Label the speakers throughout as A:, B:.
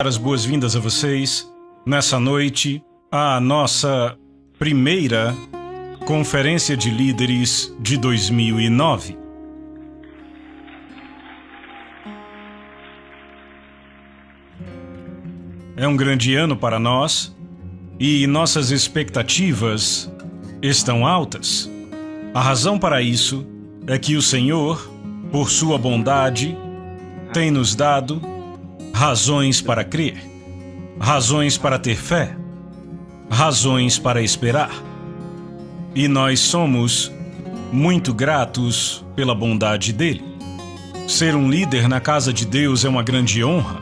A: As boas-vindas a vocês nessa noite à nossa primeira Conferência de Líderes de 2009. É um grande ano para nós e nossas expectativas estão altas. A razão para isso é que o Senhor, por sua bondade, tem nos dado razões para crer, razões para ter fé, razões para esperar. E nós somos muito gratos pela bondade dele. Ser um líder na casa de Deus é uma grande honra.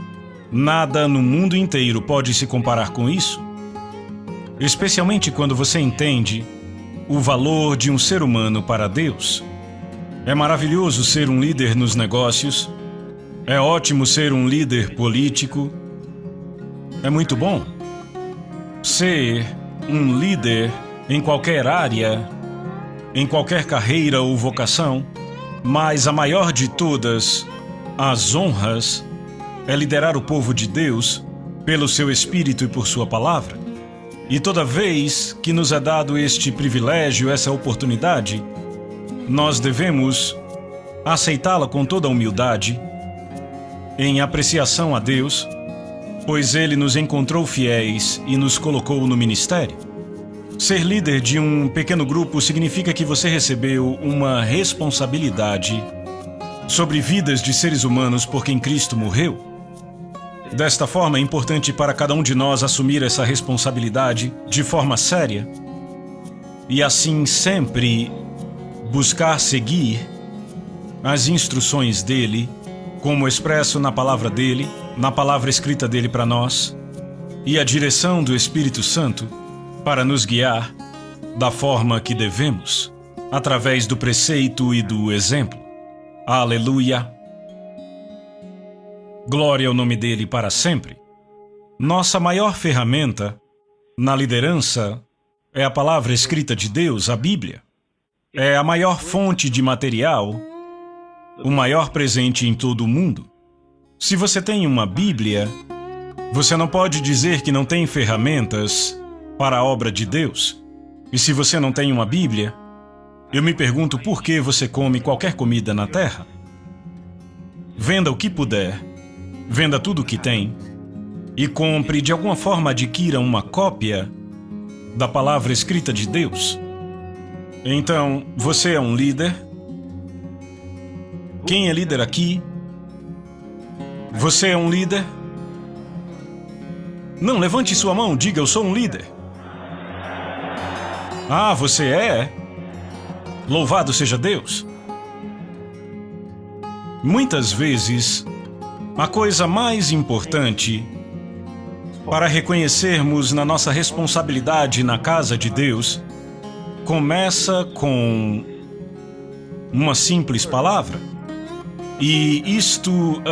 A: Nada no mundo inteiro pode se comparar com isso. Especialmente quando você entende o valor de um ser humano para Deus. É maravilhoso ser um líder nos negócios. É ótimo ser um líder político. É muito bom ser um líder em qualquer área, em qualquer carreira ou vocação, mas a maior de todas as honras é liderar o povo de Deus pelo seu Espírito e por sua palavra. E toda vez que nos é dado este privilégio, essa oportunidade, nós devemos aceitá-la com toda a humildade, em apreciação a Deus, pois Ele nos encontrou fiéis e nos colocou no ministério. Ser líder de um pequeno grupo significa que você recebeu uma responsabilidade sobre vidas de seres humanos por quem Cristo morreu. Desta forma, é importante para cada um de nós assumir essa responsabilidade de forma séria e assim sempre buscar seguir as instruções dele, como expresso na palavra dele, na palavra escrita dele para nós, e a direção do Espírito Santo para nos guiar da forma que devemos, através do preceito e do exemplo. Aleluia! Glória ao nome dele para sempre. Nossa maior ferramenta na liderança é a palavra escrita de Deus, a Bíblia. É a maior fonte de material, o maior presente em todo o mundo. Se você tem uma Bíblia, você não pode dizer que não tem ferramentas para a obra de Deus. E se você não tem uma Bíblia, eu me pergunto por que você come qualquer comida na terra. Venda o que puder, venda tudo o que tem e compre, de alguma forma adquira uma cópia da palavra escrita de Deus. Então, você é um líder. Quem é líder aqui? Você é um líder? Não, levante sua mão, diga: eu sou um líder. Ah, você é? Louvado seja Deus! Muitas vezes, a coisa mais importante para reconhecermos na nossa responsabilidade na casa de Deus começa com uma simples palavra. E isto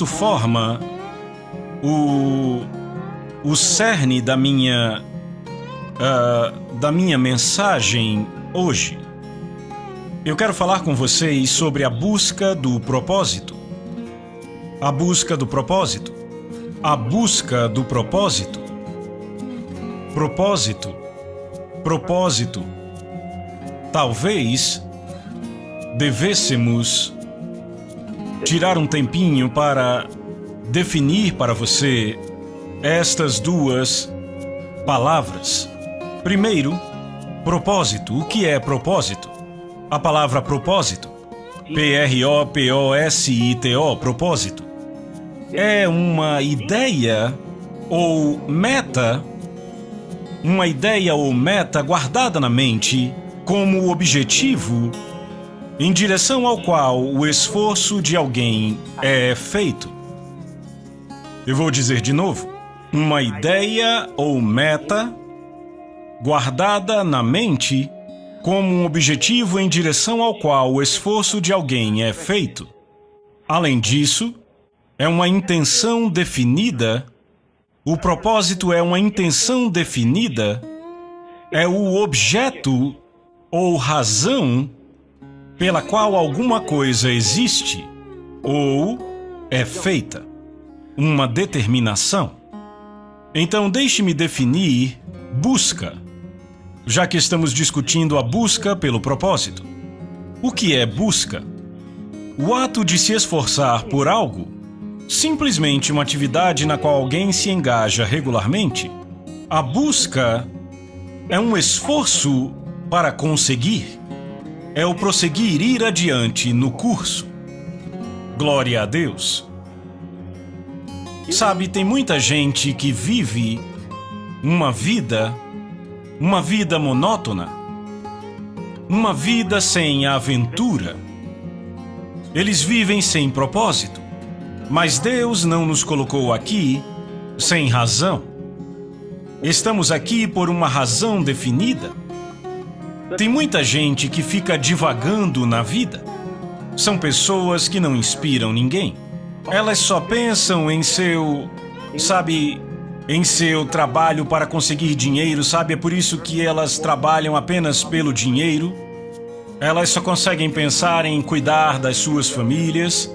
A: forma o cerne da minha mensagem hoje. Eu quero falar com vocês sobre a busca do propósito. A busca do propósito. A busca do propósito. Propósito. Propósito. Talvez devêssemos tirar um tempinho para definir para você estas duas palavras. Primeiro, propósito. O que é propósito? A palavra propósito, P-R-O-P-O-S-I-T-O, propósito, é uma ideia ou meta, guardada na mente como objetivo em direção ao qual o esforço de alguém é feito. Eu vou dizer de novo. Uma ideia ou meta guardada na mente como um objetivo em direção ao qual o esforço de alguém é feito. Além disso, é uma intenção definida. O propósito é uma intenção definida. É o objeto ou razão pela qual alguma coisa existe ou é feita. Uma determinação. Então deixe-me definir busca, já que estamos discutindo a busca pelo propósito. O que é busca? O ato de se esforçar por algo, simplesmente uma atividade na qual alguém se engaja regularmente. A busca é um esforço para conseguir. É o prosseguir, ir adiante no curso. Glória a Deus. Sabe, tem muita gente que vive uma vida monótona, uma vida sem aventura. Eles vivem sem propósito. Mas Deus não nos colocou aqui sem razão. Estamos aqui por uma razão definida. Tem muita gente que fica divagando na vida. São pessoas que não inspiram ninguém. Elas só pensam em seu trabalho para conseguir dinheiro, sabe? É por isso que elas trabalham apenas pelo dinheiro. Elas só conseguem pensar em cuidar das suas famílias.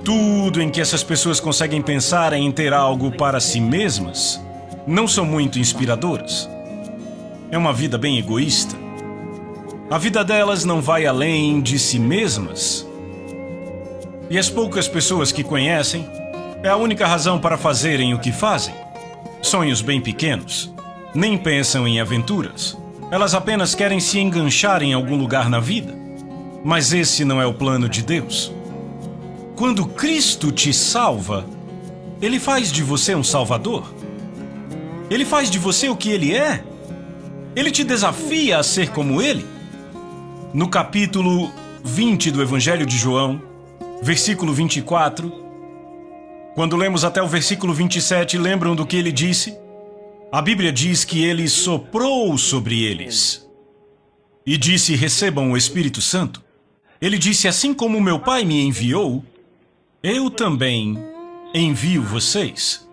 A: Tudo em que essas pessoas conseguem pensar é em ter algo para si mesmas. Não são muito inspiradoras. É uma vida bem egoísta. A vida delas não vai além de si mesmas. E as poucas pessoas que conhecem, é a única razão para fazerem o que fazem. Sonhos bem pequenos. Nem pensam em aventuras. Elas apenas querem se enganchar em algum lugar na vida. Mas esse não é o plano de Deus. Quando Cristo te salva, Ele faz de você um salvador. Ele faz de você o que Ele é. Ele te desafia a ser como Ele. No capítulo 20 do Evangelho de João, versículo 24, quando lemos até o versículo 27, lembram do que Ele disse? A Bíblia diz que Ele soprou sobre eles e disse: recebam o Espírito Santo. Ele disse: assim como meu Pai me enviou, eu também envio vocês.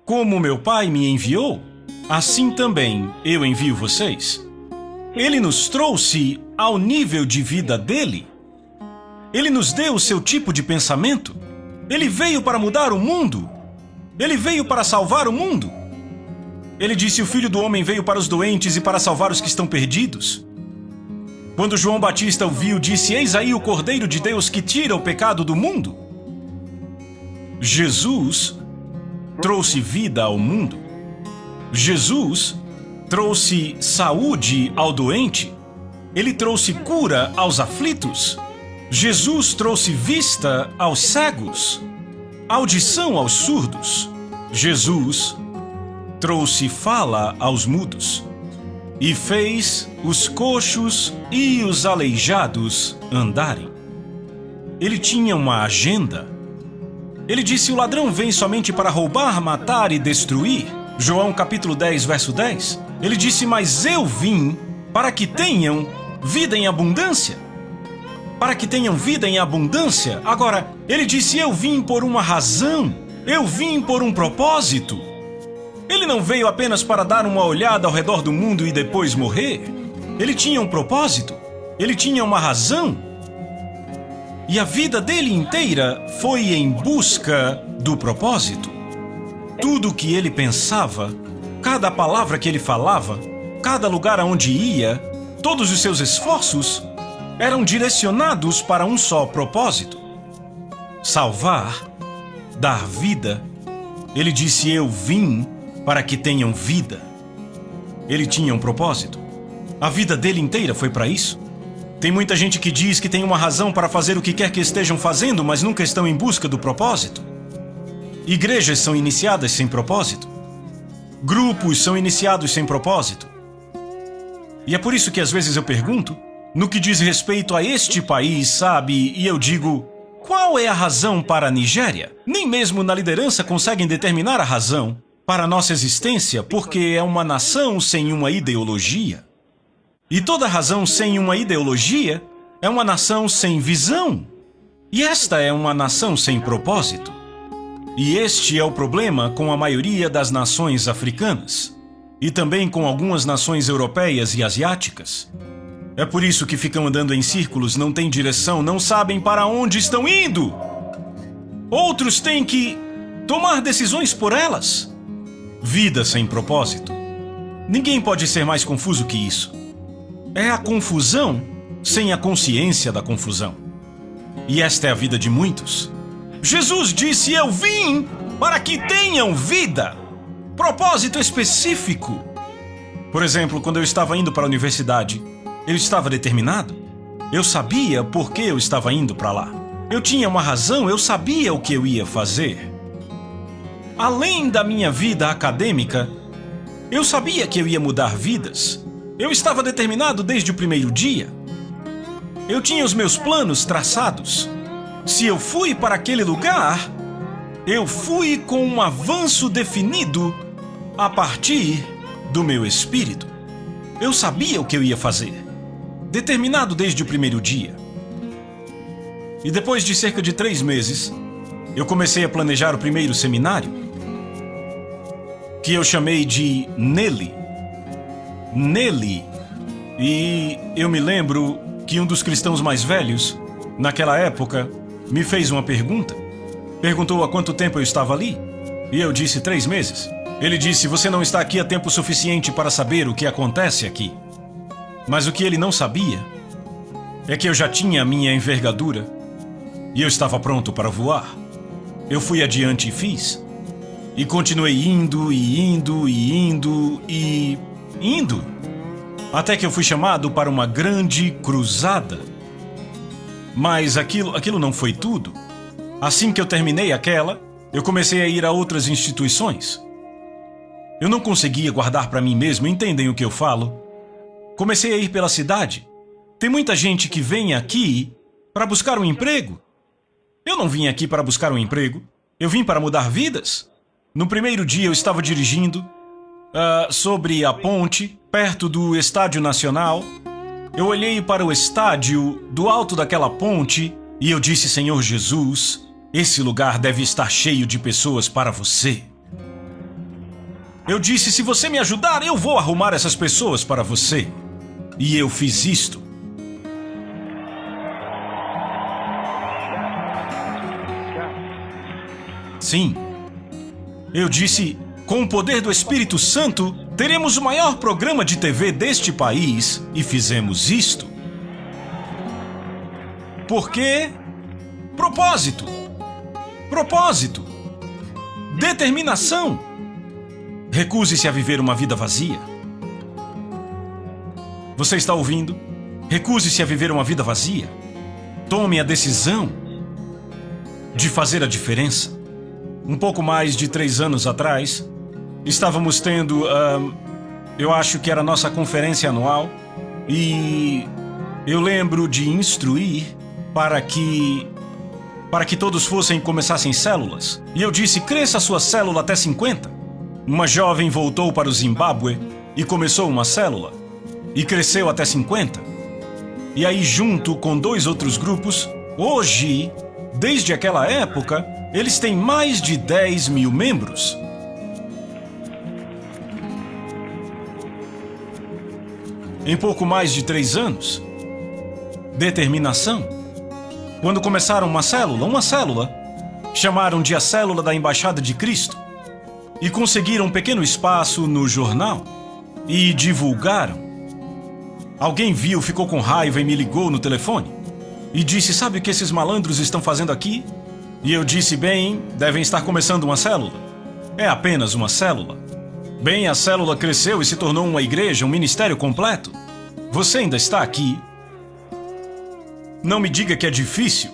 A: Como meu Pai me enviou, assim também eu envio vocês. Ele nos trouxe ao nível de vida dele. Ele nos deu o seu tipo de pensamento. Ele veio para mudar o mundo. Ele veio para salvar o mundo. Ele disse: o Filho do Homem veio para os doentes e para salvar os que estão perdidos. Quando João Batista o viu, disse: eis aí o Cordeiro de Deus que tira o pecado do mundo. Jesus trouxe vida ao mundo. Jesus trouxe saúde ao doente. Ele trouxe cura aos aflitos. Jesus trouxe vista aos cegos, audição aos surdos. Jesus trouxe fala aos mudos e fez os coxos e os aleijados andarem. Ele tinha uma agenda. Ele disse: o ladrão vem somente para roubar, matar e destruir. João capítulo 10, verso 10. Ele disse: mas eu vim para que tenham vida em abundância. Para que tenham vida em abundância. Agora, ele disse: eu vim por uma razão. Eu vim por um propósito. Ele não veio apenas para dar uma olhada ao redor do mundo e depois morrer. Ele tinha um propósito. Ele tinha uma razão. E a vida dele inteira foi em busca do propósito. Tudo o que ele pensava, cada palavra que ele falava, cada lugar aonde ia, todos os seus esforços eram direcionados para um só propósito: salvar, dar vida. Ele disse: eu vim para que tenham vida. Ele tinha um propósito. A vida dele inteira foi para isso. Tem muita gente que diz que tem uma razão para fazer o que quer que estejam fazendo, mas nunca estão em busca do propósito. Igrejas são iniciadas sem propósito. Grupos são iniciados sem propósito. E é por isso que às vezes eu pergunto, no que diz respeito a este país, sabe, e eu digo: qual é a razão para a Nigéria? Nem mesmo na liderança conseguem determinar a razão para a nossa existência, porque é uma nação sem uma ideologia. E toda razão sem uma ideologia é uma nação sem visão. E esta é uma nação sem propósito. E este é o problema com a maioria das nações africanas. E também com algumas nações europeias e asiáticas. É por isso que ficam andando em círculos, não têm direção, não sabem para onde estão indo. Outros têm que tomar decisões por elas. Vida sem propósito. Ninguém pode ser mais confuso que isso. É a confusão sem a consciência da confusão. E esta é a vida de muitos. Jesus disse: eu vim para que tenham vida. Propósito específico. Por exemplo, quando eu estava indo para a universidade, eu estava determinado. Eu sabia por que eu estava indo para lá. Eu tinha uma razão, eu sabia o que eu ia fazer. Além da minha vida acadêmica, eu sabia que eu ia mudar vidas. Eu estava determinado desde o primeiro dia. Eu tinha os meus planos traçados. Se eu fui para aquele lugar, eu fui com um avanço definido a partir do meu espírito. Eu sabia o que eu ia fazer, determinado desde o primeiro dia. E depois de cerca de 3 meses, eu comecei a planejar o primeiro seminário, que eu chamei de Nele. E eu me lembro que um dos cristãos mais velhos, naquela época, me fez uma pergunta. Perguntou há quanto tempo eu estava ali. E eu disse 3 meses. Ele disse: você não está aqui há tempo suficiente para saber o que acontece aqui. Mas o que ele não sabia é que eu já tinha a minha envergadura e eu estava pronto para voar. Eu fui adiante e fiz. E continuei indo. Até que eu fui chamado para uma grande cruzada. Mas aquilo não foi tudo. Assim que eu terminei aquela, eu comecei a ir a outras instituições. Eu não conseguia guardar para mim mesmo, entendem o que eu falo? Comecei a ir pela cidade. Tem muita gente que vem aqui para buscar um emprego. Eu não vim aqui para buscar um emprego. Eu vim para mudar vidas. No primeiro dia eu estava dirigindo sobre a ponte, perto do Estádio Nacional. Eu olhei para o estádio do alto daquela ponte e eu disse: Senhor Jesus, esse lugar deve estar cheio de pessoas para você. Eu disse: se você me ajudar, eu vou arrumar essas pessoas para você. E eu fiz isto. Sim. Eu disse: com o poder do Espírito Santo, teremos o maior programa de TV deste país, e fizemos isto. Por quê? Propósito. Propósito. Determinação. Recuse-se a viver uma vida vazia. Você está ouvindo? Recuse-se a viver uma vida vazia. Tome a decisão de fazer a diferença. Um pouco mais de 3 anos atrás, estávamos tendo, eu acho que era a nossa conferência anual, e eu lembro de instruir para que todos começassem células. E eu disse: cresça a sua célula até 50. Uma jovem voltou para o Zimbábue e começou uma célula. E cresceu até 50. E aí, junto com 2 outros grupos, hoje, desde aquela época, eles têm mais de 10 mil membros. Em pouco mais de 3 anos. Determinação. Quando começaram uma célula, chamaram de a Célula da Embaixada de Cristo. E conseguiram um pequeno espaço no jornal e divulgaram. Alguém viu, ficou com raiva e me ligou no telefone e disse: sabe o que esses malandros estão fazendo aqui? E eu disse: bem, devem estar começando uma célula. É apenas uma célula. Bem, a célula cresceu e se tornou uma igreja, um ministério completo. Você ainda está aqui. Não me diga que é difícil.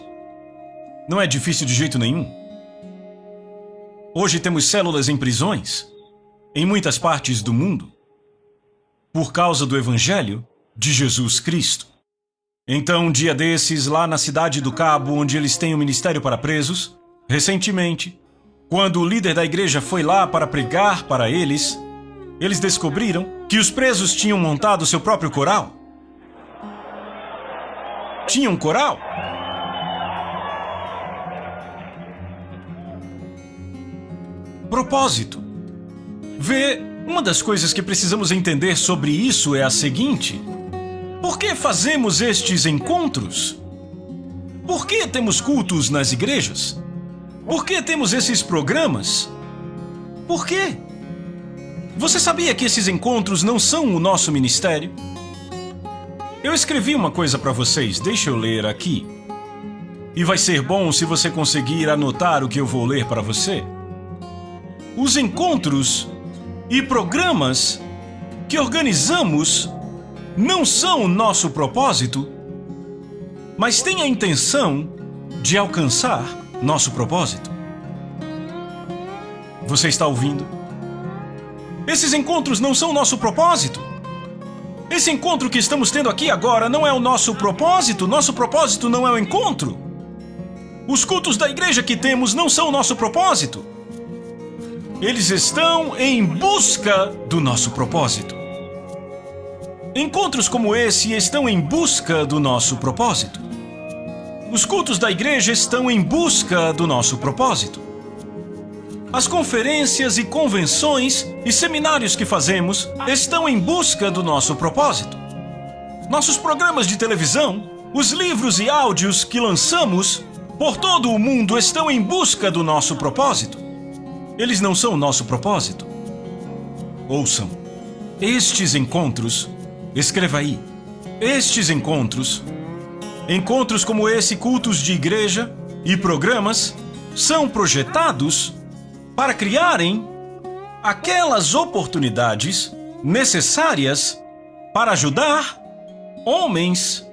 A: Não é difícil de jeito nenhum. Hoje temos células em prisões, em muitas partes do mundo, por causa do Evangelho de Jesus Cristo. Então, um dia desses, lá na cidade do Cabo, onde eles têm um ministério para presos, recentemente, quando o líder da igreja foi lá para pregar para eles descobriram que os presos tinham montado seu próprio coral. Tinha um coral? Propósito. Vê, uma das coisas que precisamos entender sobre isso é a seguinte: por que fazemos estes encontros? Por que temos cultos nas igrejas? Por que temos esses programas? Por quê? Você sabia que esses encontros não são o nosso ministério? Eu escrevi uma coisa para vocês, deixa eu ler aqui. E vai ser bom se você conseguir anotar o que eu vou ler para você. Os encontros e programas que organizamos não são o nosso propósito, mas têm a intenção de alcançar nosso propósito. Você está ouvindo? Esses encontros não são o nosso propósito. Esse encontro que estamos tendo aqui agora não é o nosso propósito. Nosso propósito não é o encontro. Os cultos da igreja que temos não são o nosso propósito. Eles estão em busca do nosso propósito. Encontros como esse estão em busca do nosso propósito. Os cultos da igreja estão em busca do nosso propósito. As conferências e convenções e seminários que fazemos estão em busca do nosso propósito. Nossos programas de televisão, os livros e áudios que lançamos por todo o mundo estão em busca do nosso propósito. Eles não são o nosso propósito. Ouçam, estes encontros, escreva aí, estes encontros como esse, cultos de igreja e programas, são projetados para criarem aquelas oportunidades necessárias para ajudar homens,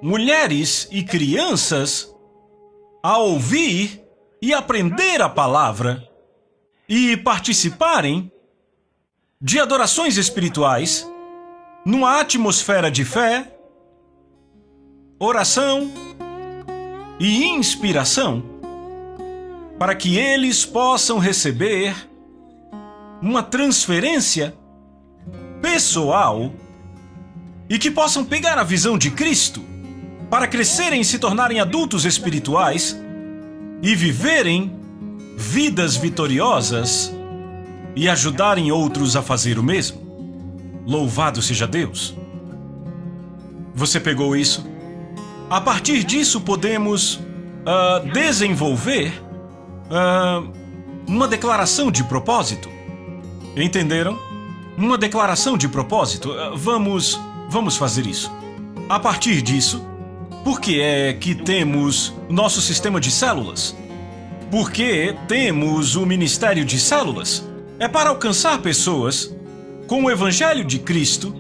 A: mulheres e crianças a ouvir e aprender a palavra e participarem de adorações espirituais numa atmosfera de fé, oração e inspiração, para que eles possam receber uma transferência pessoal e que possam pegar a visão de Cristo para crescerem e se tornarem adultos espirituais e viverem vidas vitoriosas e ajudarem outros a fazer o mesmo. Louvado seja Deus! Você pegou isso? A partir disso podemos desenvolver uma declaração de propósito. Entenderam? Uma declaração de propósito. Vamos fazer isso. A partir disso, por que é que temos nosso sistema de células? Por que temos o ministério de células? É para alcançar pessoas com o Evangelho de Cristo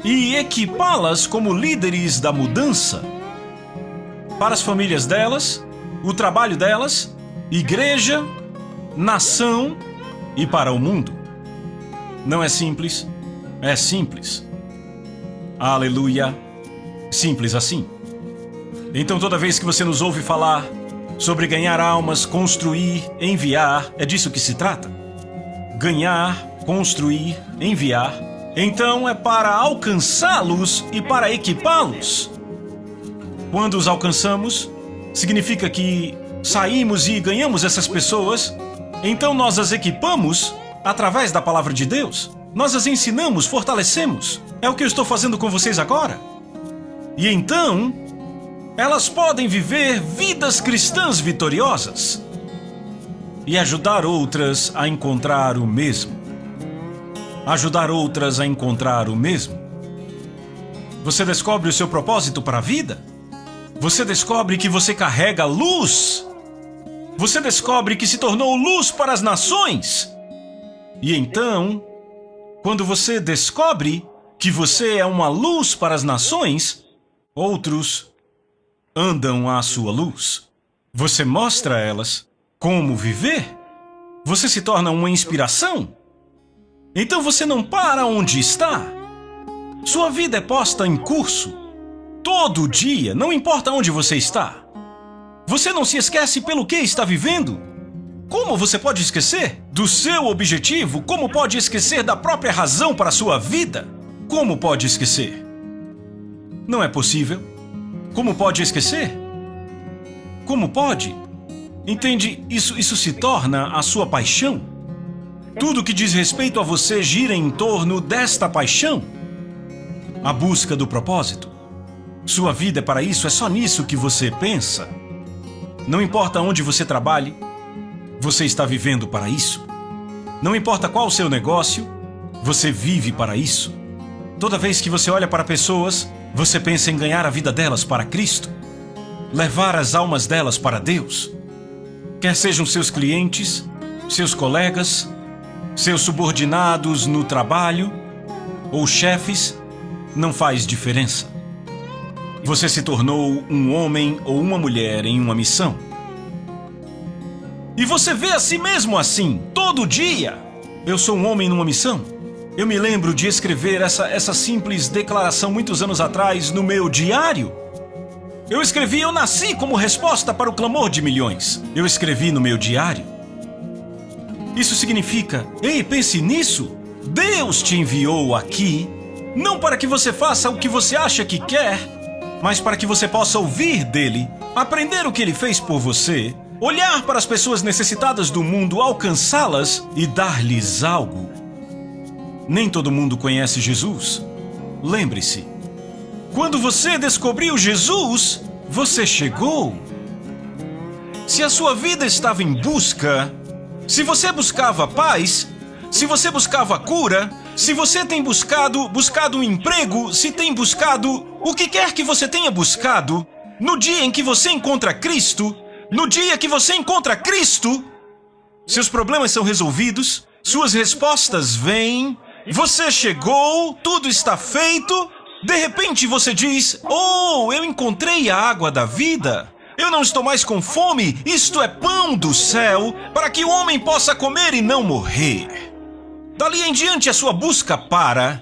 A: e equipá-las como líderes da mudança para as famílias delas, o trabalho delas, igreja, nação e para o mundo. Não é simples? É simples. Aleluia! Simples assim. Então toda vez que você nos ouve falar sobre ganhar almas, construir, enviar, é disso que se trata. Ganhar, construir, enviar. Então é para alcançá-los e para equipá-los. Quando os alcançamos, significa que saímos e ganhamos essas pessoas, então nós as equipamos através da palavra de Deus. Nós as ensinamos, fortalecemos. É o que eu estou fazendo com vocês agora. E então, elas podem viver vidas cristãs vitoriosas e ajudar outras a encontrar o mesmo. Ajudar outras a encontrar o mesmo. Você descobre o seu propósito para a vida? Você descobre que você carrega luz. Você descobre que se tornou luz para as nações. E então, quando você descobre que você é uma luz para as nações, outros andam à sua luz. Você mostra a elas como viver. Você se torna uma inspiração. Então você não para onde está. Sua vida é posta em curso. Todo dia, não importa onde você está. Você não se esquece pelo que está vivendo. Como você pode esquecer do seu objetivo? Como pode esquecer da própria razão para a sua vida? Como pode esquecer? Não é possível. Como pode esquecer? Como pode? Entende? Isso se torna a sua paixão. Tudo que diz respeito a você gira em torno desta paixão. A busca do propósito. Sua vida é para isso, é só nisso que você pensa. Não importa onde você trabalhe, você está vivendo para isso. Não importa qual o seu negócio, Você vive para isso. Toda vez que você olha para pessoas, você pensa em ganhar a vida delas para Cristo, levar as almas delas para Deus. Quer sejam seus clientes, seus colegas, seus subordinados no trabalho ou chefes, não faz diferença. Você se tornou um homem ou uma mulher em uma missão. E você vê a si mesmo assim, todo dia. Eu sou um homem numa missão. Eu me lembro de escrever essa simples declaração muitos anos atrás no meu diário. Eu escrevi: eu nasci como resposta para o clamor de milhões. Eu escrevi no meu diário. Isso significa: ei, pense nisso. Deus te enviou aqui, não para que você faça o que você acha que quer, mas para que você possa ouvir dele, aprender o que ele fez por você, olhar para as pessoas necessitadas do mundo, alcançá-las e dar-lhes algo. Nem todo mundo conhece Jesus. Lembre-se, quando você descobriu Jesus, você chegou. Se a sua vida estava em busca, se você buscava paz, se você buscava cura, se você tem buscado um emprego, se tem buscado o que quer que você tenha buscado, no dia em que você encontra Cristo, no dia que você encontra Cristo, seus problemas são resolvidos, suas respostas vêm, você chegou, tudo está feito. De repente você diz: oh, eu encontrei a água da vida. Eu não estou mais com fome, isto é pão do céu, para que o homem possa comer e não morrer. Dali em diante a sua busca para.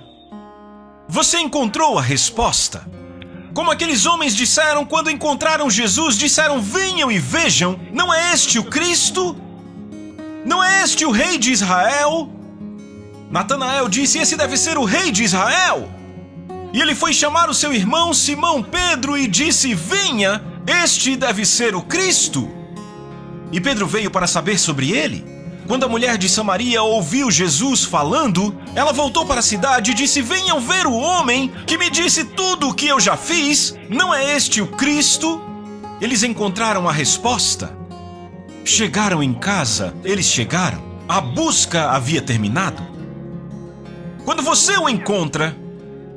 A: Você encontrou a resposta. Como aqueles homens disseram quando encontraram Jesus, disseram: venham e vejam, não é este o Cristo? Não é este o rei de Israel? Natanael disse: esse deve ser o rei de Israel. E ele foi chamar o seu irmão Simão Pedro e disse: venha, este deve ser o Cristo. E Pedro veio para saber sobre ele. Quando a mulher de Samaria ouviu Jesus falando, ela voltou para a cidade e disse: venham ver o homem que me disse tudo o que eu já fiz. Não é este o Cristo? Eles encontraram a resposta. Chegaram em casa, eles chegaram. A busca havia terminado. Quando você o encontra,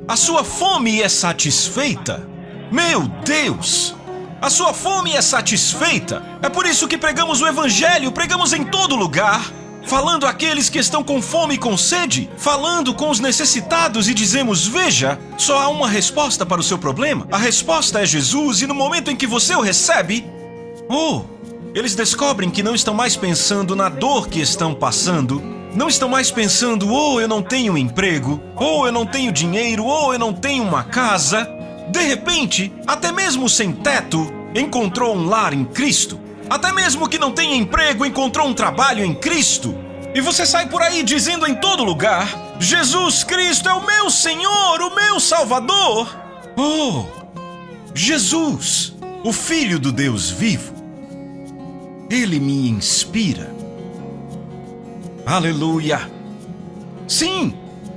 A: a sua fome é satisfeita. Meu Deus! A sua fome é satisfeita. É por isso que pregamos o Evangelho, pregamos em todo lugar, falando àqueles que estão com fome e com sede, falando com os necessitados e dizemos: veja, só há uma resposta para o seu problema. A resposta é Jesus, e no momento em que você o recebe, eles descobrem que não estão mais pensando na dor que estão passando. Não estão mais pensando: eu não tenho emprego, ou eu não tenho dinheiro, ou eu não tenho uma casa. De repente, até mesmo sem teto, encontrou um lar em Cristo. Até mesmo que não tenha emprego, encontrou um trabalho em Cristo. E você sai por aí dizendo em todo lugar: Jesus Cristo é o meu Senhor, o meu Salvador. Jesus, o Filho do Deus vivo. Ele me inspira. Aleluia! Sim,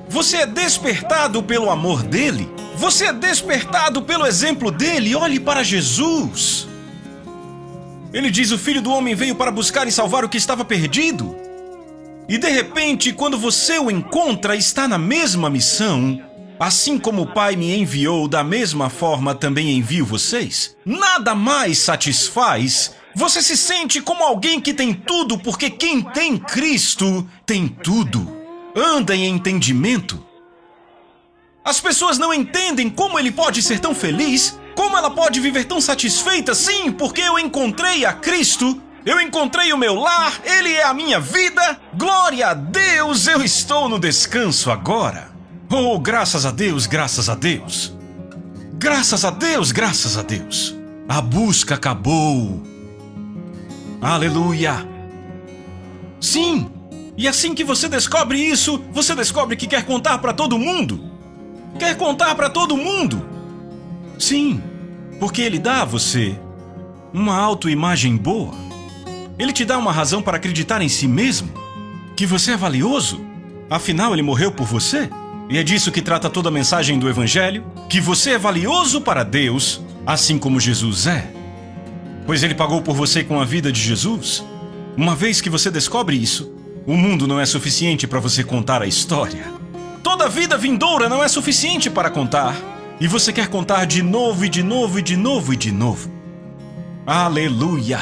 A: você é despertado pelo amor dele. Você é despertado pelo exemplo dele. Olhe para Jesus. Ele diz: o Filho do Homem veio para buscar e salvar o que estava perdido. E de repente, quando você o encontra, está na mesma missão. Assim como o Pai me enviou, da mesma forma também envio vocês. Nada mais satisfaz. Você se sente como alguém que tem tudo, porque quem tem Cristo tem tudo. Anda em entendimento. As pessoas não entendem como ele pode ser tão feliz, como ela pode viver tão satisfeita. Sim, porque eu encontrei a Cristo, eu encontrei o meu lar, ele é a minha vida. Glória a Deus, eu estou no descanso agora. Oh, graças a Deus, graças a Deus. Graças a Deus, graças a Deus. A busca acabou. Aleluia! Sim, e assim que você descobre isso, você descobre que quer contar para todo mundo. Quer contar para todo mundo. Sim, porque ele dá a você uma autoimagem boa. Ele te dá uma razão para acreditar em si mesmo, que você é valioso. Afinal, ele morreu por você. E é disso que trata toda a mensagem do Evangelho, que você é valioso para Deus, assim como Jesus é. Pois ele pagou por você com a vida de Jesus. Uma vez que você descobre isso, o mundo não é suficiente para você contar a história. toda a vida vindoura não é suficiente para contar. E você quer contar de novo e de novo e de novo e de novo. Aleluia!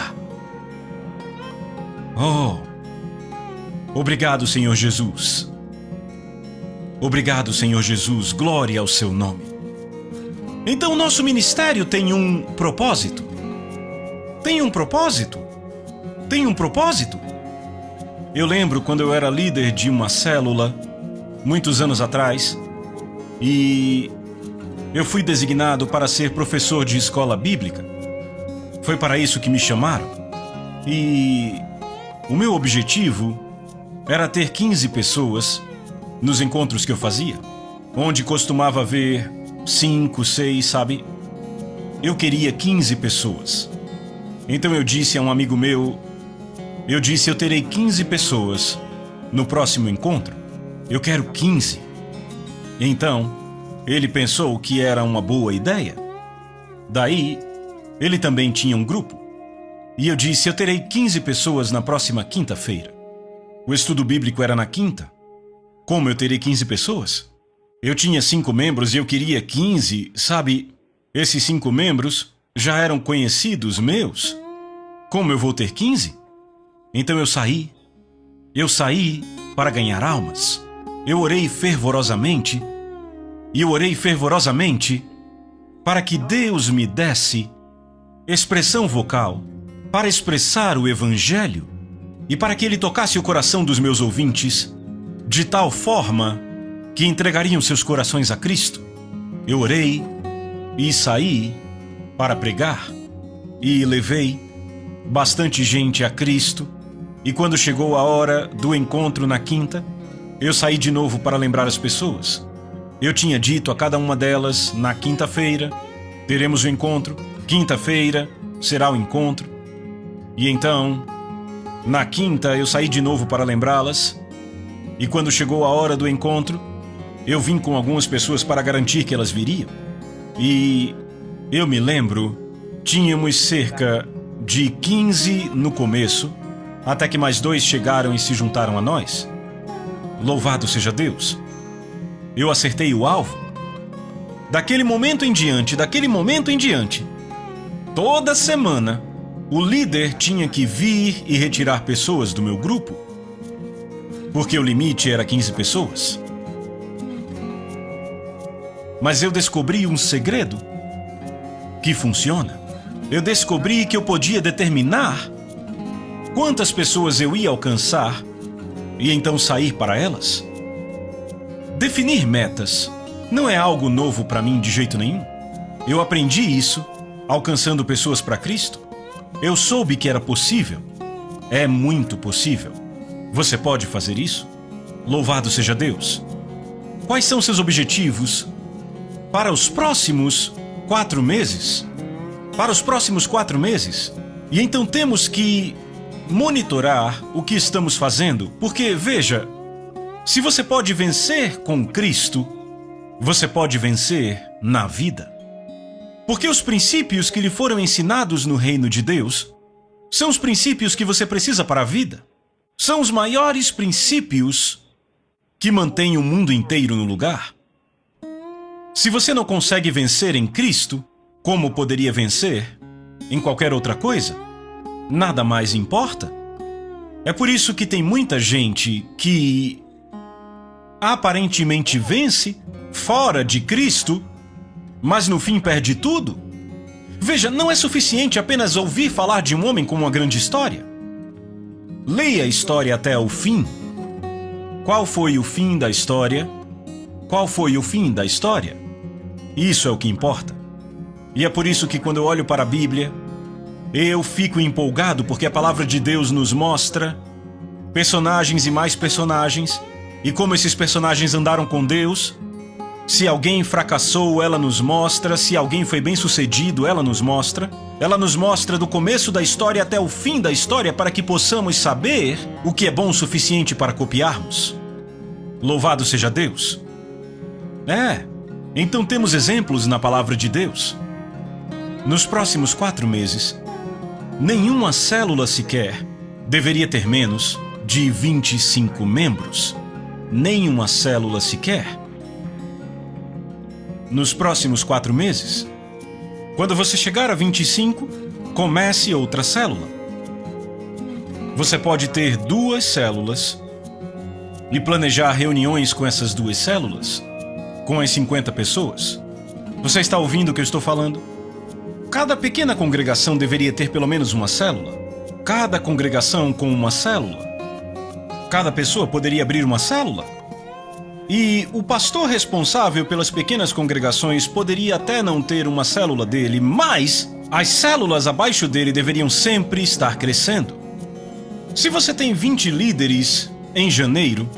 A: Oh! Obrigado, Senhor Jesus. Obrigado, Senhor Jesus. Glória ao seu nome. Então, nosso ministério tem um propósito. Tem um propósito. Tem um propósito. Eu lembro quando eu era líder de uma célula, muitos anos atrás, e eu fui designado para ser professor de escola bíblica. Foi para isso que me chamaram. E o meu objetivo era ter 15 pessoas nos encontros que eu fazia, onde costumava haver 5, 6, sabe? Eu queria 15 pessoas. Então eu disse a um amigo meu, eu terei 15 pessoas no próximo encontro. Eu quero 15. Então, ele pensou que era uma boa ideia. Daí, ele também tinha um grupo. E eu disse, eu terei 15 pessoas na próxima quinta-feira. O estudo bíblico era na quinta. Como eu terei 15 pessoas? Eu tinha 5 membros e eu queria 15, sabe? Esses 5 membros já eram conhecidos meus. Como eu vou ter 15? Então eu saí para ganhar almas. Eu orei fervorosamente, e eu orei fervorosamente para que Deus me desse expressão vocal para expressar o Evangelho e para que Ele tocasse o coração dos meus ouvintes de tal forma que entregariam seus corações a Cristo. Eu orei e saí para pregar e levei bastante gente a Cristo. E quando chegou a hora do encontro na quinta, eu saí de novo para lembrar as pessoas. Eu tinha dito a cada uma delas, na quinta-feira, teremos o encontro, quinta-feira será o encontro. E então, na quinta, eu saí de novo para lembrá-las. E quando chegou a hora do encontro, eu vim com algumas pessoas para garantir que elas viriam. E eu me lembro, tínhamos cerca de 15 no começo, até que mais 2 chegaram e se juntaram a nós. Louvado seja Deus! Eu acertei o alvo. Daquele momento em diante, toda semana, o líder tinha que vir e retirar pessoas do meu grupo, porque o limite era 15 pessoas. Mas eu descobri um segredo que funciona. Eu descobri que eu podia determinar quantas pessoas eu ia alcançar e então sair para elas. Definir metas não é algo novo para mim de jeito nenhum. Eu aprendi isso alcançando pessoas para Cristo. Eu soube que era possível. É muito possível. Você pode fazer isso? Louvado seja Deus! Quais são seus objetivos para os próximos 4 meses? Para os próximos 4 meses? E então temos que monitorar o que estamos fazendo, porque, veja, se você pode vencer com Cristo, você pode vencer na vida. Porque os princípios que lhe foram ensinados no reino de Deus são os princípios que você precisa para a vida. São os maiores princípios que mantêm o mundo inteiro no lugar. Se você não consegue vencer em Cristo, como poderia vencer em qualquer outra coisa? Nada mais importa. É por isso que tem muita gente que aparentemente vence fora de Cristo, mas no fim perde tudo. Veja, não é suficiente apenas ouvir falar de um homem com uma grande história. Leia a história até o fim. Qual foi o fim da história? Qual foi o fim da história? Isso é o que importa. E é por isso que quando eu olho para a Bíblia, eu fico empolgado porque a palavra de Deus nos mostra personagens e mais personagens, e como esses personagens andaram com Deus. Se alguém fracassou, ela nos mostra. Se alguém foi bem-sucedido, ela nos mostra. Ela nos mostra do começo da história até o fim da história para que possamos saber o que é bom o suficiente para copiarmos. Louvado seja Deus! Então temos exemplos na palavra de Deus. Nos próximos 4 meses, nenhuma célula sequer deveria ter menos de 25 membros. Nenhuma célula sequer. nos próximos 4 meses. Quando você chegar a 25, comece outra célula. Você pode ter 2 células e planejar reuniões com essas 2 células, com as 50 pessoas. Você está ouvindo o que eu estou falando? Cada pequena congregação deveria ter pelo menos uma célula. Cada congregação com uma célula. Cada pessoa poderia abrir uma célula. E o pastor responsável pelas pequenas congregações poderia até não ter uma célula dele, mas as células abaixo dele deveriam sempre estar crescendo. Se você tem 20 líderes em janeiro,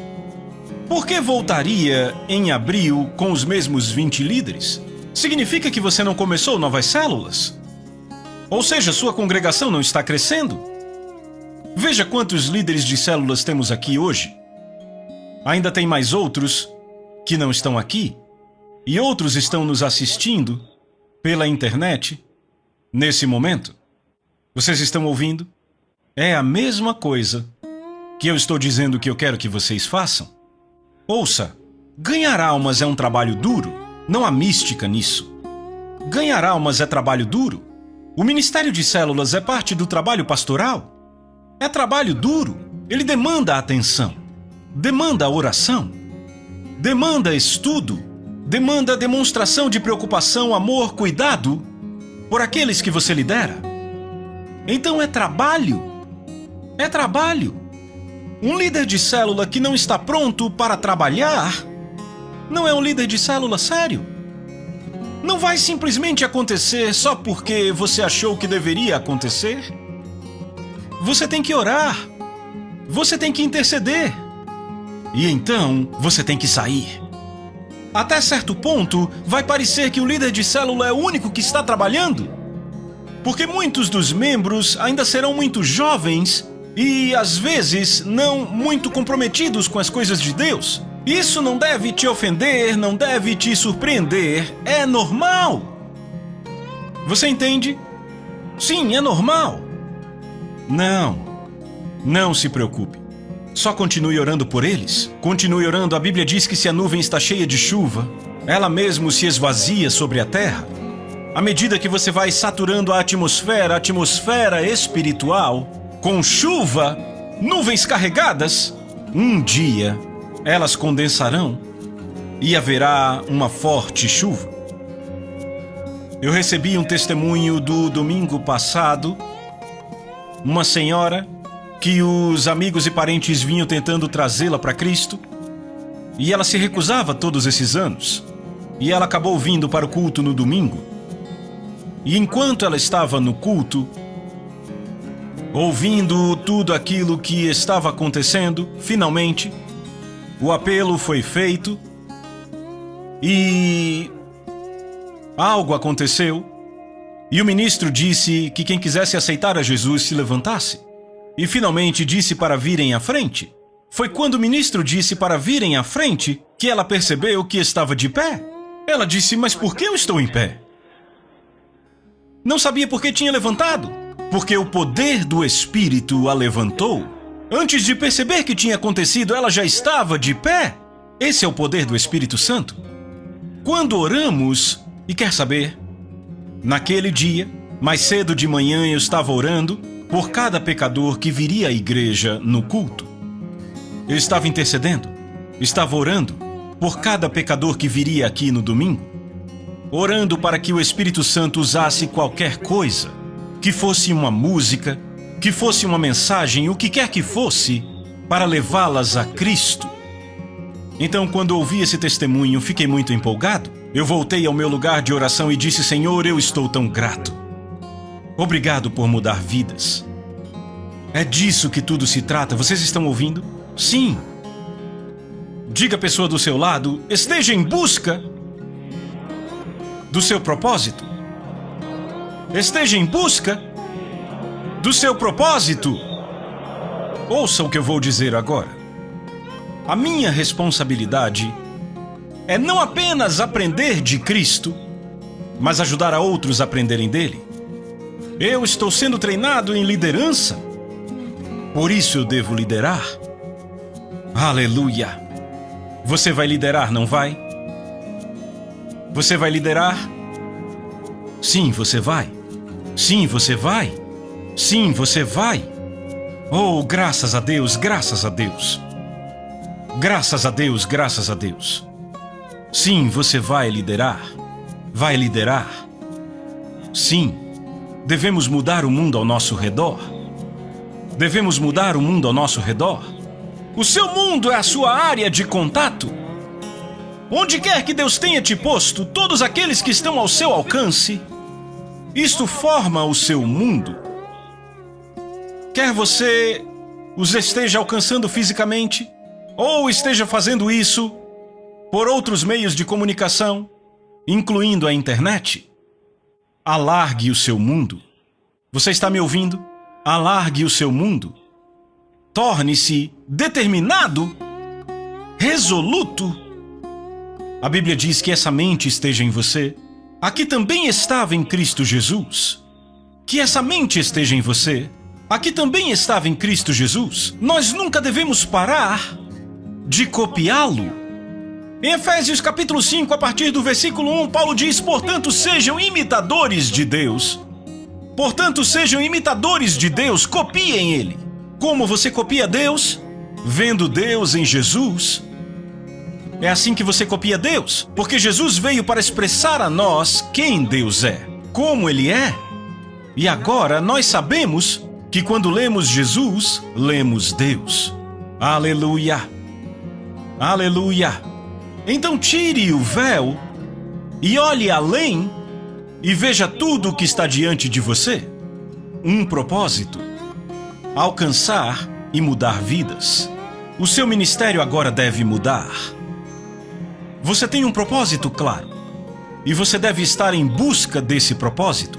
A: por que voltaria em abril com os mesmos 20 líderes? Significa que você não começou novas células? Ou seja, sua congregação não está crescendo? Veja quantos líderes de células temos aqui hoje. Ainda tem mais outros que não estão aqui, e outros estão nos assistindo pela internet nesse momento. Vocês estão ouvindo? É a mesma coisa que eu estou dizendo que eu quero que vocês façam. Ouça, ganhar almas é um trabalho duro, não há mística nisso. Ganhar almas é trabalho duro. O ministério de células é parte do trabalho pastoral. É trabalho duro, ele demanda atenção, demanda oração, demanda estudo, demanda demonstração de preocupação, amor, cuidado por aqueles que você lidera. Então é trabalho. É trabalho. Um líder de célula que não está pronto para trabalhar não é um líder de célula sério. Não vai simplesmente acontecer só porque você achou que deveria acontecer. Você tem que orar. Você tem que interceder. E então você tem que sair. Até certo ponto, vai parecer que o líder de célula é o único que está trabalhando. Porque muitos dos membros ainda serão muito jovens e, às vezes, não muito comprometidos com as coisas de Deus. Isso não deve te ofender, não deve te surpreender. É normal. Você entende? Sim, é normal. Não se preocupe. Só continue orando por eles. Continue orando. A Bíblia diz que se a nuvem está cheia de chuva, ela mesmo se esvazia sobre a terra. À medida que você vai saturando a atmosfera espiritual, com chuva, nuvens carregadas, um dia elas condensarão e haverá uma forte chuva. Eu recebi um testemunho do domingo passado. Uma senhora que os amigos e parentes vinham tentando trazê-la para Cristo, e ela se recusava todos esses anos. E ela acabou vindo para o culto no domingo. E enquanto ela estava no culto, ouvindo tudo aquilo que estava acontecendo, finalmente, o apelo foi feito e algo aconteceu. E o ministro disse que quem quisesse aceitar a Jesus se levantasse. E finalmente disse para virem à frente. Foi quando o ministro disse para virem à frente que ela percebeu que estava de pé. Ela disse, mas por que eu estou em pé? Não sabia por que tinha levantado. Porque o poder do Espírito a levantou. Antes de perceber que tinha acontecido, ela já estava de pé. Esse é o poder do Espírito Santo. Quando oramos, e quer saber? Naquele dia, mais cedo de manhã, eu estava orando por cada pecador que viria à igreja no culto. Eu estava intercedendo, estava orando por cada pecador que viria aqui no domingo, orando para que o Espírito Santo usasse qualquer coisa, que fosse uma música, que fosse uma mensagem, o que quer que fosse, para levá-las a Cristo. Então, quando ouvi esse testemunho, fiquei muito empolgado. Eu voltei ao meu lugar de oração e disse, Senhor, eu estou tão grato. Obrigado por mudar vidas. É disso que tudo se trata. Vocês estão ouvindo? Sim. Diga à pessoa do seu lado, esteja em busca do seu propósito. Esteja em busca do seu propósito. Ouça o que eu vou dizer agora. A minha responsabilidade é não apenas aprender de Cristo, mas ajudar a outros a aprenderem dele. Eu estou sendo treinado em liderança, por isso eu devo liderar. Aleluia! Você vai liderar, não vai? Você vai liderar? Sim, você vai. Sim, você vai. Sim, você vai. Oh, graças a Deus, graças a Deus. Graças a Deus, graças a Deus. Sim, você vai liderar. Vai liderar. Sim, devemos mudar o mundo ao nosso redor. Devemos mudar o mundo ao nosso redor. O seu mundo é a sua área de contato. Onde quer que Deus tenha te posto, todos aqueles que estão ao seu alcance, isto forma o seu mundo. Quer você os esteja alcançando fisicamente, ou esteja fazendo isso por outros meios de comunicação, incluindo a internet, alargue o seu mundo. Você está me ouvindo? Alargue o seu mundo. Torne-se determinado, resoluto. A Bíblia diz que essa mente esteja em você, a que também estava em Cristo Jesus. Que essa mente esteja em você, a que também estava em Cristo Jesus. Nós nunca devemos parar de copiá-lo. Em Efésios capítulo 5, a partir do versículo 1, Paulo diz: portanto, sejam imitadores de Deus. Portanto, sejam imitadores de Deus, copiem Ele. Como você copia Deus? Vendo Deus em Jesus. É assim que você copia Deus, porque Jesus veio para expressar a nós quem Deus é, como Ele é. E agora nós sabemos que quando lemos Jesus, lemos Deus. Aleluia! Aleluia! Então tire o véu e olhe além e veja tudo o que está diante de você. Um propósito: alcançar e mudar vidas. O seu ministério agora deve mudar. Você tem um propósito claro e você deve estar em busca desse propósito.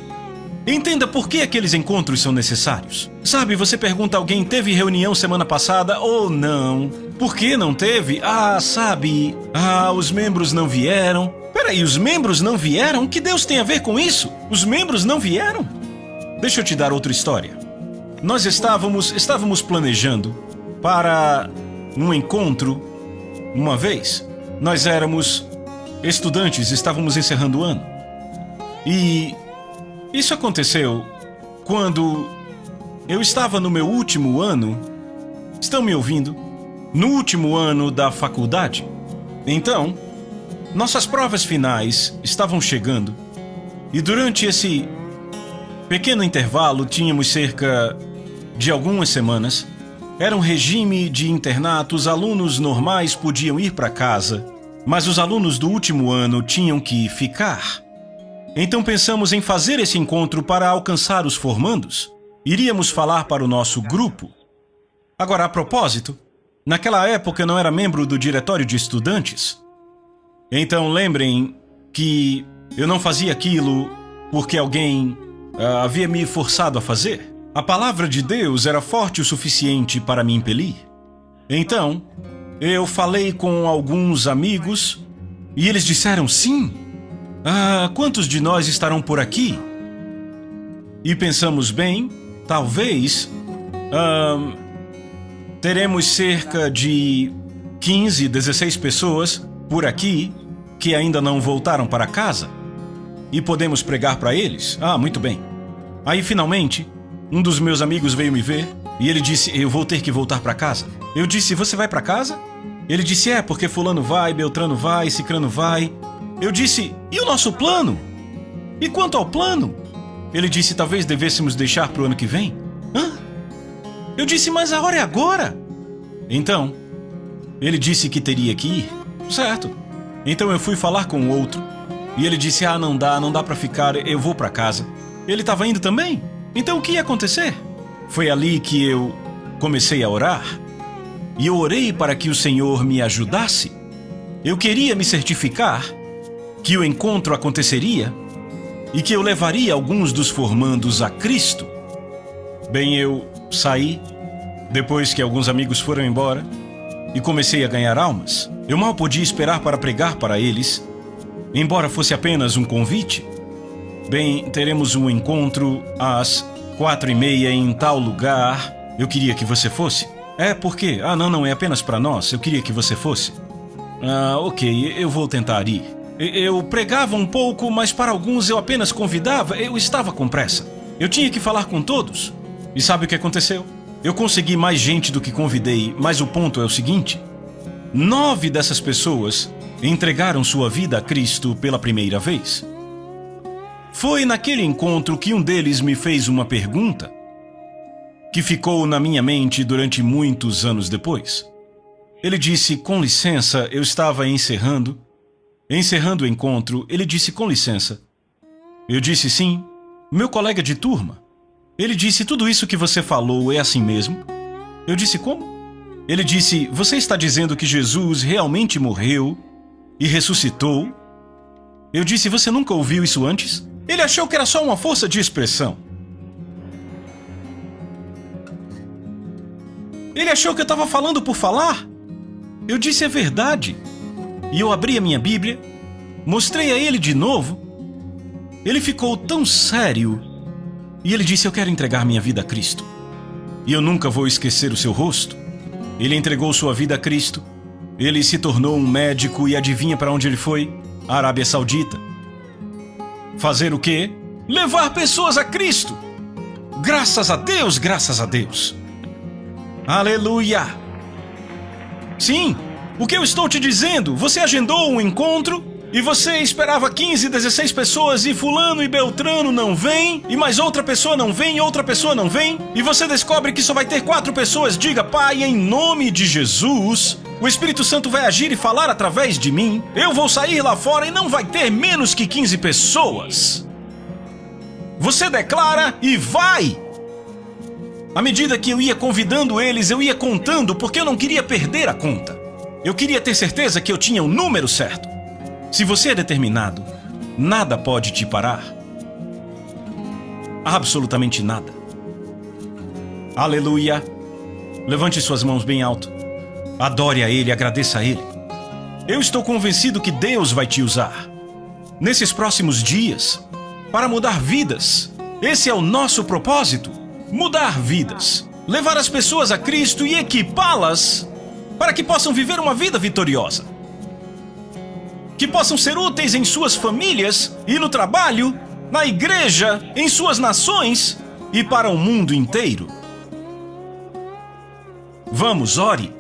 A: Entenda por que aqueles encontros são necessários. Sabe, você pergunta a alguém: teve reunião semana passada ou não? Por que não teve? Os membros não vieram. Peraí, os membros não vieram? O que Deus tem a ver com isso? Os membros não vieram? Deixa eu te dar outra história. Nós estávamos planejando para um encontro uma vez. Nós éramos estudantes, estávamos encerrando o ano. E isso aconteceu quando eu estava no meu último ano. Estão me ouvindo? No último ano da faculdade. Então, nossas provas finais estavam chegando. E durante esse pequeno intervalo, tínhamos cerca de algumas semanas. Era um regime de internato, os alunos normais podiam ir para casa, mas os alunos do último ano tinham que ficar. Então pensamos em fazer esse encontro para alcançar os formandos. Iríamos falar para o nosso grupo. Agora, a propósito, naquela época eu não era membro do diretório de estudantes. Então lembrem que eu não fazia aquilo porque alguém havia me forçado a fazer. A palavra de Deus era forte o suficiente para me impelir. Então, eu falei com alguns amigos e eles disseram sim. Quantos de nós estarão por aqui? E pensamos bem, talvez teremos cerca de 15, 16 pessoas por aqui que ainda não voltaram para casa e podemos pregar para eles. Muito bem. Aí finalmente um dos meus amigos veio me ver e ele disse: eu vou ter que voltar para casa. Eu disse: você vai para casa? Ele disse: porque fulano vai, Beltrano vai, Cicrano vai. Eu disse: e o nosso plano? E quanto ao plano? Ele disse: talvez devêssemos deixar para o ano que vem. Eu disse: mas a hora é agora. Então, ele disse que teria que ir. Certo. Então eu fui falar com o outro e ele disse: não dá para ficar, eu vou para casa. Ele estava indo também. Então o que ia acontecer? Foi ali que eu comecei a orar. E eu orei para que o Senhor me ajudasse. Eu queria me certificar que o encontro aconteceria e que eu levaria alguns dos formandos a Cristo. Bem, eu saí, depois que alguns amigos foram embora, e comecei a ganhar almas. Eu mal podia esperar para pregar para eles, embora fosse apenas um convite. Bem, teremos um encontro às 4h30 em tal lugar. Eu queria que você fosse. Por quê? Não, é apenas para nós. Eu queria que você fosse. Ok, eu vou tentar ir. Eu pregava um pouco, mas para alguns eu apenas convidava. Eu estava com pressa. Eu tinha que falar com todos. E sabe o que aconteceu? Eu consegui mais gente do que convidei, mas o ponto é o seguinte: 9 dessas pessoas entregaram sua vida a Cristo pela primeira vez. Foi naquele encontro que um deles me fez uma pergunta que ficou na minha mente durante muitos anos depois. Ele disse: com licença, eu estava encerrando o encontro. Ele disse: com licença. Eu disse: sim, meu colega de turma. Ele disse: tudo isso que você falou é assim mesmo? Eu disse: como? Ele disse: você está dizendo que Jesus realmente morreu e ressuscitou? Eu disse: você nunca ouviu isso antes? Ele achou que era só uma força de expressão. Ele achou que eu estava falando por falar. Eu disse: é verdade. E eu abri a minha Bíblia, mostrei a ele de novo. Ele ficou tão sério. E ele disse: eu quero entregar minha vida a Cristo. E eu nunca vou esquecer o seu rosto. Ele entregou sua vida a Cristo. Ele se tornou um médico e adivinha para onde ele foi? A Arábia Saudita. Fazer o quê? Levar pessoas a Cristo. Graças a Deus, graças a Deus. Aleluia! Sim, o que eu estou te dizendo? Você agendou um encontro e você esperava 15, 16 pessoas e fulano e beltrano não vem, e mais outra pessoa não vem, e outra pessoa não vem, e você descobre que só vai ter 4 pessoas. Diga: Pai, em nome de Jesus, o Espírito Santo vai agir e falar através de mim. Eu vou sair lá fora e não vai ter menos que 15 pessoas. Você declara e vai! À medida que eu ia convidando eles, eu ia contando, porque eu não queria perder a conta. Eu queria ter certeza que eu tinha o número certo. Se você é determinado, nada pode te parar. Absolutamente nada. Aleluia! Levante suas mãos bem alto. Adore a Ele, agradeça a Ele. Eu estou convencido que Deus vai te usar nesses próximos dias para mudar vidas. Esse é o nosso propósito. Mudar vidas, levar as pessoas a Cristo e equipá-las para que possam viver uma vida vitoriosa. Que possam ser úteis em suas famílias e no trabalho, na igreja, em suas nações e para o mundo inteiro. Vamos, ore.